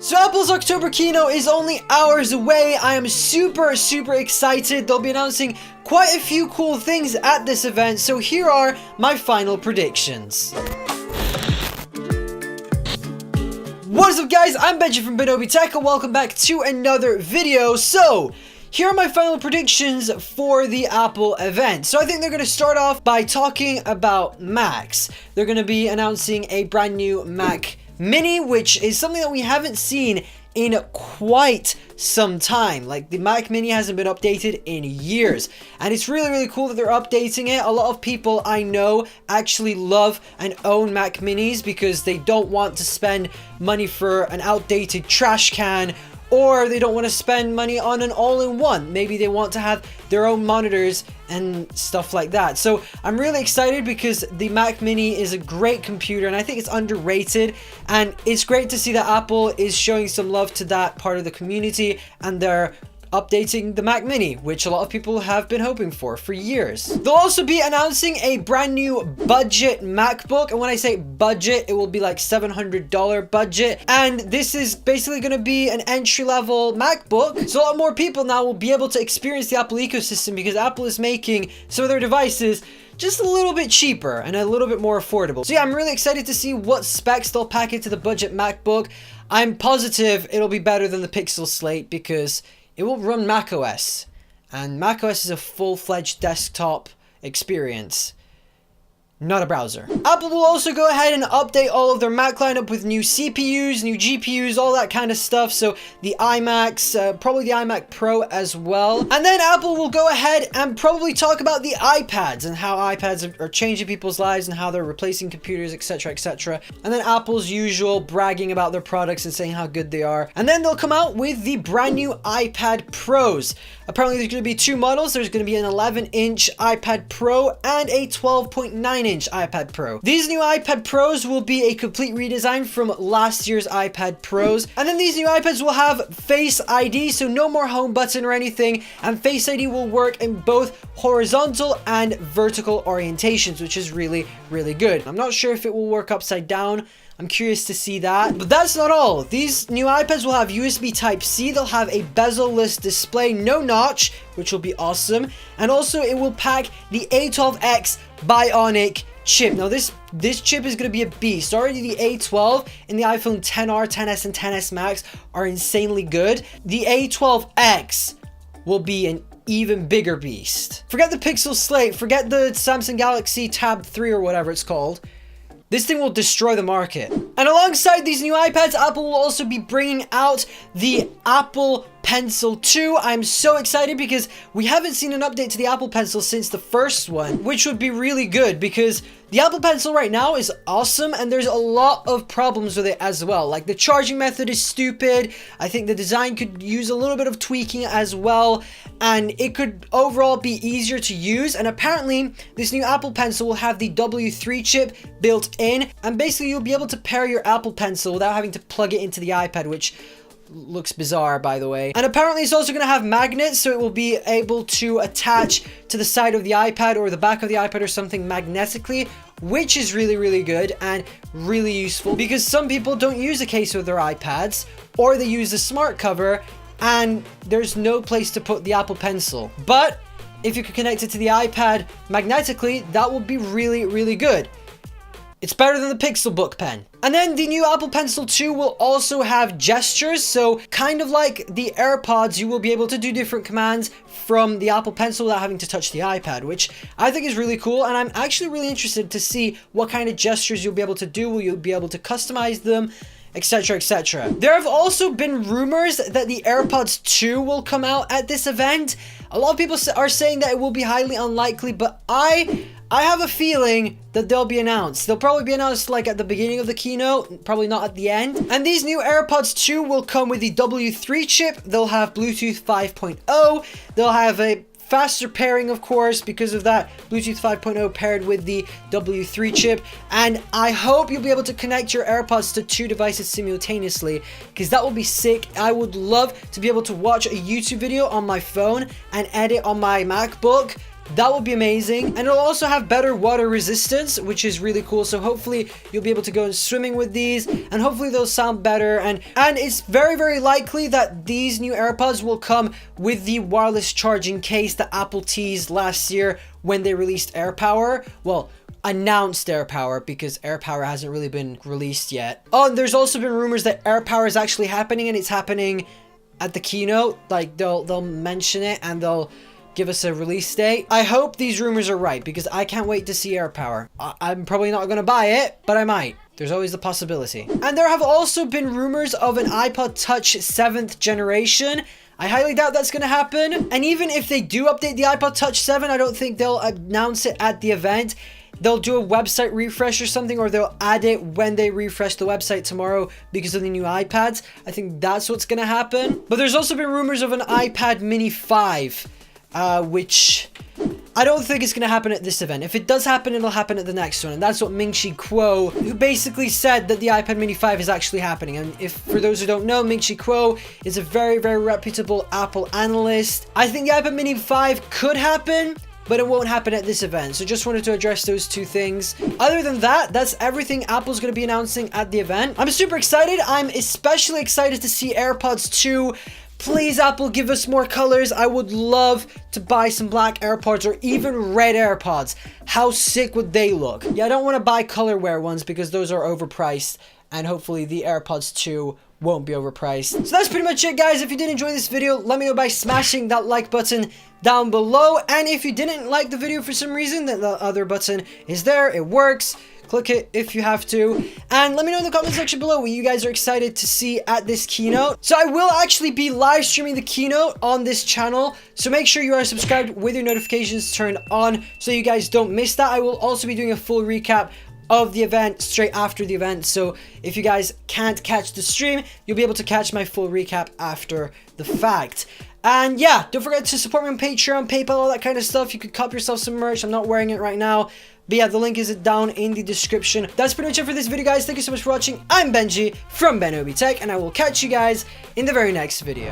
So Apple's October keynote is only hours away. I am super excited. They'll be announcing quite a few cool things at this event, so here are my final predictions. What is up guys, I'm Benji from Binobi Tech and welcome back to another video. So, here are my final predictions for the Apple event. So I think they're going to start off by talking about Macs. They're going to be announcing a brand new Mac Mini, which is something that we haven't seen in quite some time. Like, the Mac Mini hasn't been updated in years, and it's really cool that they're updating it. A lot of people I know actually love and own Mac Minis because they don't want to spend money for an outdated trash can, or they don't want to spend money on an all-in-one. Maybe they want to have their own monitors and stuff like that. So I'm really excited because the Mac Mini is a great computer and I think it's underrated, and it's great to see that Apple is showing some love to that part of the community and they're updating the Mac Mini, which a lot of people have been hoping for years. They'll also be announcing a brand new budget MacBook, and when I say budget, it will be like $700 budget, and this is basically going to be an entry-level MacBook, so a lot more people now will be able to experience the Apple ecosystem because Apple is making some of their devices just a little bit cheaper and a little bit more affordable. So yeah, I'm really excited to see what specs they'll pack into the budget MacBook. I'm positive it'll be better than the Pixel Slate because it will run macOS, and macOS is a full-fledged desktop experience, not a browser. Apple will also go ahead and update all of their Mac lineup with new CPUs, new GPUs, all that kind of stuff. So the iMacs, probably the iMac Pro as well. And then Apple will go ahead and probably talk about the iPads and how iPads are changing people's lives and how they're replacing computers, etc, etc. And then Apple's usual bragging about their products and saying how good they are. And then they'll come out with the brand new iPad Pros. Apparently there's going to be two models. There's going to be an 11-inch iPad Pro and a 12.9-inch iPad Pro. These new iPad Pros will be a complete redesign from last year's iPad Pros. And then these new iPads will have Face ID, so no more home button or anything. And Face ID will work in both horizontal and vertical orientations, which is really good. I'm not sure if it will work upside down. I'm curious to see that. But that's not all. These new iPads will have USB Type-C. They'll have a bezel-less display, no notch, which will be awesome. And also it will pack the A12X Bionic chip. Now this chip is going to be a beast. Already the A12 and the iPhone XR, XS, and XS Max are insanely good. The A12X will be an even bigger beast. Forget the Pixel Slate. Forget the Samsung Galaxy Tab 3 or whatever it's called. This thing will destroy the market. And alongside these new iPads, Apple will also be bringing out the Apple Pencil 2. I'm so excited because we haven't seen an update to the Apple Pencil since the first one, which would be really good because the Apple Pencil right now is awesome and there's a lot of problems with it as well. Like, the charging method is stupid. I think the design could use a little bit of tweaking as well, and it could overall be easier to use. And apparently this new Apple Pencil will have the W3 chip built in, and basically you'll be able to pair your Apple Pencil without having to plug it into the iPad, which looks bizarre, by the way. And apparently it's also going to have magnets, so it will be able to attach to the side of the iPad or the back of the iPad or something magnetically, which is really good and really useful because some people don't use a case with their iPads, or they use the smart cover and there's no place to put the Apple Pencil. But if you could connect it to the iPad magnetically, that would be really good. It's better than the Pixel Book Pen. And then the new Apple Pencil 2 will also have gestures, so kind of like the AirPods, you will be able to do different commands from the Apple Pencil without having to touch the iPad, which I think is really cool, and I'm actually really interested to see what kind of gestures you'll be able to do. Will you be able to customize them, etc, etc. There have also been rumors that the AirPods 2 will come out at this event. A lot of people are saying that it will be highly unlikely, but I have a feeling that they'll be announced. They'll probably be announced like at the beginning of the keynote, probably not at the end. And these new AirPods 2 will come with the W3 chip. They'll have Bluetooth 5.0. They'll have a faster pairing, of course, because of that Bluetooth 5.0 paired with the W3 chip. And I hope you'll be able to connect your AirPods to two devices simultaneously, because that will be sick. I would love to be able to watch a YouTube video on my phone and edit on my MacBook That will be amazing. And it'll also have better water resistance, which is really cool. So hopefully you'll be able to go swimming with these, and hopefully they'll sound better. And it's very, very likely that these new AirPods will come with the wireless charging case that Apple teased last year when they released AirPower. Well, announced AirPower, because AirPower hasn't really been released yet. Oh, and there's also been rumors that AirPower is actually happening, and it's happening at the keynote. Like they'll mention it and they'll give us a release date. I hope these rumors are right, because I can't wait to see AirPower. I'm probably not going to buy it, but I might. There's always the possibility. And there have also been rumors of an iPod Touch 7th generation. I highly doubt that's going to happen. And even if they do update the iPod Touch 7, I don't think they'll announce it at the event. They'll do a website refresh or something, or they'll add it when they refresh the website tomorrow because of the new iPads. I think that's what's going to happen. But there's also been rumors of an iPad Mini 5. Which I don't think is going to happen at this event. If it does happen, it'll happen at the next one. And that's what Ming-Chi Kuo, who basically said that the iPad Mini 5 is actually happening. And if, for those who don't know, Ming-Chi Kuo is a very, very reputable Apple analyst. I think the iPad Mini 5 could happen, but it won't happen at this event. So just wanted to address those two things. Other than that, that's everything Apple's going to be announcing at the event. I'm super excited. I'm especially excited to see AirPods 2. Please, Apple, give us more colors. I would love to buy some black AirPods or even red AirPods. How sick would they look? Yeah, I don't want to buy colorware ones because those are overpriced. And hopefully the AirPods 2 won't be overpriced. So that's pretty much it, guys. If you did enjoy this video, let me know by smashing that like button down below. And if you didn't like the video for some reason, then the other button is there. It works. Click it if you have to. And let me know in the comment section below what you guys are excited to see at this keynote. So I will actually be live streaming the keynote on this channel. So make sure you are subscribed with your notifications turned on so you guys don't miss that. I will also be doing a full recap of the event straight after the event. So if you guys can't catch the stream, you'll be able to catch my full recap after the fact. And yeah, don't forget to support me on Patreon, PayPal, all that kind of stuff. You could cop yourself some merch. I'm not wearing it right now. But yeah, the link is down in the description. That's pretty much it for this video, guys. Thank you so much for watching. I'm Benji from Benobby Tech, and I will catch you guys in the very next video.